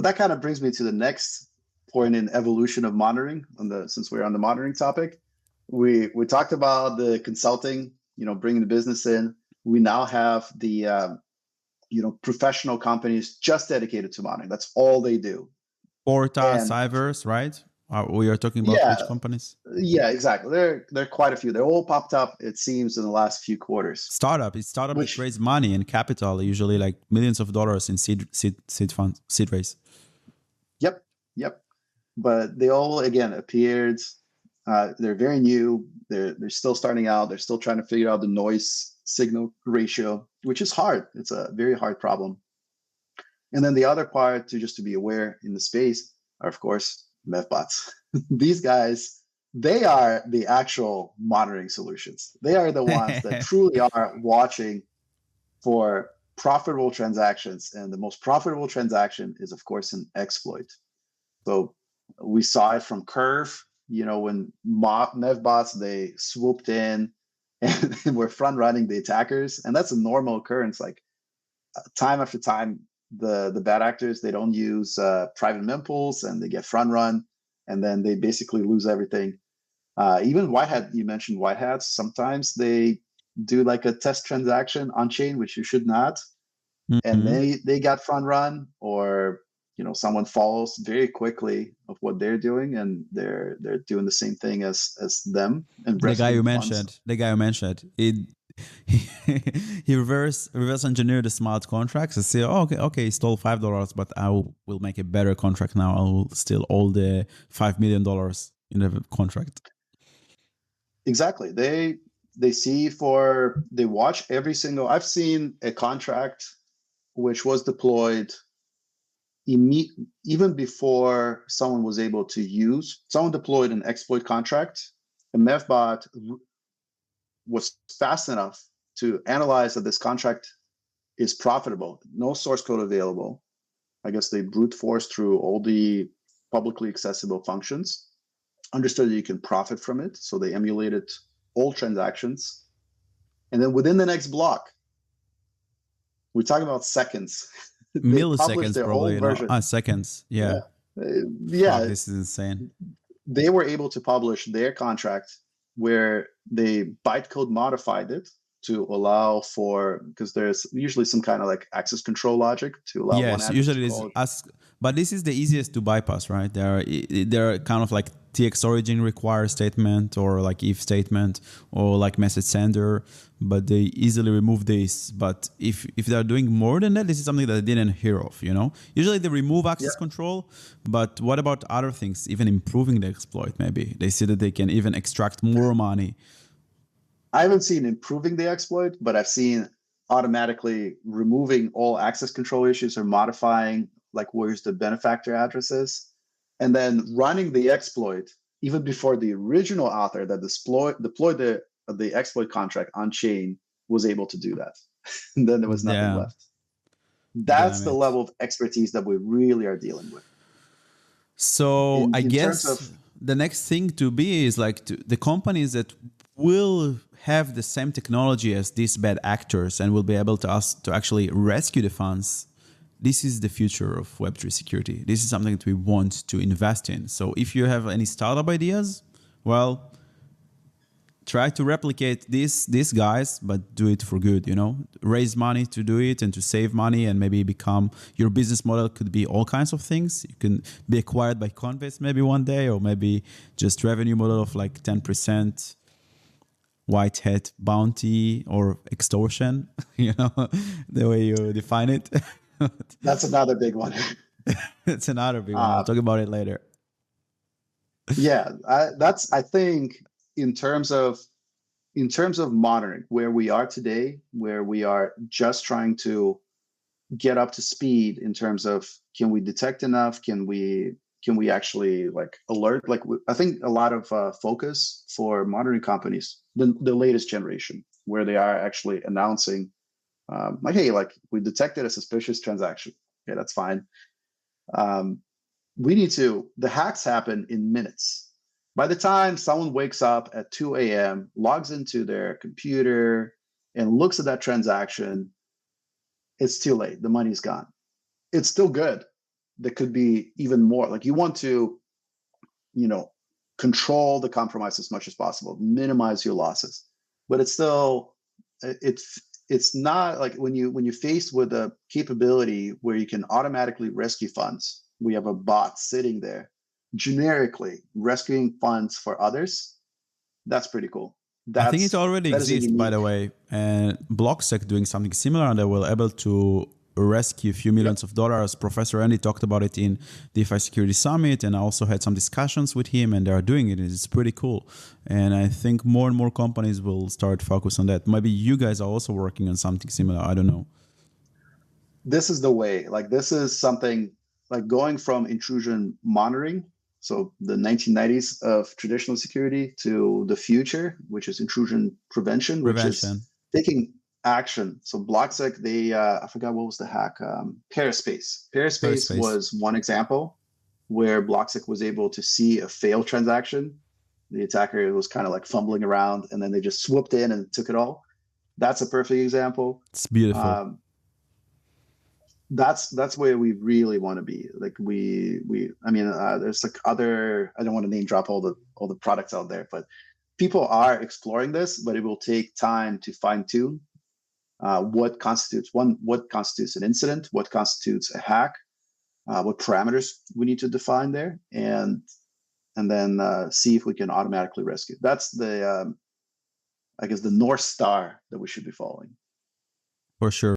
But that kind of brings me to the next point in evolution of monitoring. Since we're on the monitoring topic, we talked about the consulting, bringing the business in. We now have the professional companies just dedicated to monitoring. That's all they do. Porta, Cyverse, right? We are talking about which companies? Yeah, exactly. There are quite a few. They're all popped up, it seems, in the last few quarters. Startup that raise money and capital, usually like millions of dollars in seed raise. Yep. But they all, again, appeared. They're very new. They're still starting out. They're still trying to figure out the noise signal ratio, which is hard. It's a very hard problem. And then the other part, to be aware in the space, are, of course, MEVBots. These guys, they are the actual monitoring solutions. They are the ones that truly are watching for profitable transactions. And the most profitable transaction is, of course, an exploit. So we saw it from Curve, when MEVBots, they swooped in and were front running the attackers. And that's a normal occurrence. Like time after time, the bad actors, they don't use private mempools and they get front run, and then they basically lose everything. Even White Hat, you mentioned White Hats, sometimes they do like a test transaction on chain, which you should not. And they got front run, or someone follows very quickly of what they're doing, and they're doing the same thing as them. And the guy you mentioned, he reverse engineered the smart contracts and say, oh, okay, he stole $5, but I will make a better contract now. I will steal all the $5 million in the contract. Exactly. They watch every single. I've seen a contract which was deployed even before someone was able to use. Someone deployed an exploit contract. A MEVBot was fast enough to analyze that this contract is profitable. No source code available. I guess they brute force through all the publicly accessible functions, understood that you can profit from it. So they emulated all transactions. And then within the next block, we're talking about seconds. Milliseconds, probably. Seconds. Yeah. Yeah. This is insane. They were able to publish their contract where they bytecode modified it to allow for, because there's usually some kind of like access control logic to allow. Yes, usually it is but this is the easiest to bypass, right? There are kind of like TX origin require statement, or like if statement, or like message sender, but they easily remove this. But if they're doing more than that, this is something that I didn't hear of, Usually they remove access control, but what about other things, even improving the exploit? Maybe they see that they can even extract more money. I haven't seen improving the exploit, but I've seen automatically removing all access control issues or modifying like where's the benefactor addresses, and then running the exploit even before the original author that deployed the exploit contract on chain was able to do that. And then there was nothing left. That's the level of expertise that we really are dealing with. So I guess the next thing to be is like the companies that will have the same technology as these bad actors and will be able to actually rescue the funds. This is the future of Web3 security. This is something that we want to invest in. So if you have any startup ideas, well, try to replicate these guys, but do it for good, Raise money to do it and to save money, and maybe your business model could be all kinds of things. You can be acquired by Coinbase maybe one day, or maybe just revenue model of like 10%. White hat bounty or extortion, the way you define it. That's another big one. It's another big one. I'll talk about it later. Yeah, I think in terms of monitoring, where we are today, where we are just trying to get up to speed in terms of, can we detect enough? Can we actually like alert? Like I think a lot of focus for monitoring companies, the latest generation, where they are actually announcing like, hey, like we detected a suspicious transaction. Okay, that's fine. The hacks happen in minutes. By the time someone wakes up at 2 a.m., logs into their computer and looks at that transaction, it's too late. The money's gone. It's still good, there could be even more. Like you want to, control the compromise as much as possible, minimize your losses. But it's still, it's not like when you're faced with a capability where you can automatically rescue funds. We have a bot sitting there, generically rescuing funds for others. That's pretty cool. I think it already exists, by the way, and Blocksec doing something similar, and they were able to rescue a few millions of dollars. Professor Andy talked about it in DeFi Security Summit, and I also had some discussions with him, and they are doing it. It's pretty cool. And I think more and more companies will start focus on that. Maybe you guys are also working on something similar. I don't know. This is the way. Like this is something like going from intrusion monitoring, so the 1990s of traditional security, to the future, which is intrusion prevention. Which is taking action. So Blocksec, they I forgot what was the hack. Paraspace. Paraspace was one example where Blocksec was able to see a failed transaction. The attacker was kind of like fumbling around, and then they just swooped in and took it all. That's a perfect example. It's beautiful. That's where we really want to be. Like there's like other, I don't want to name drop all the products out there, but people are exploring this, but it will take time to fine tune what constitutes an incident, what constitutes a hack, what parameters we need to define there, and then see if we can automatically rescue. That's the I guess the North Star that we should be following. For sure.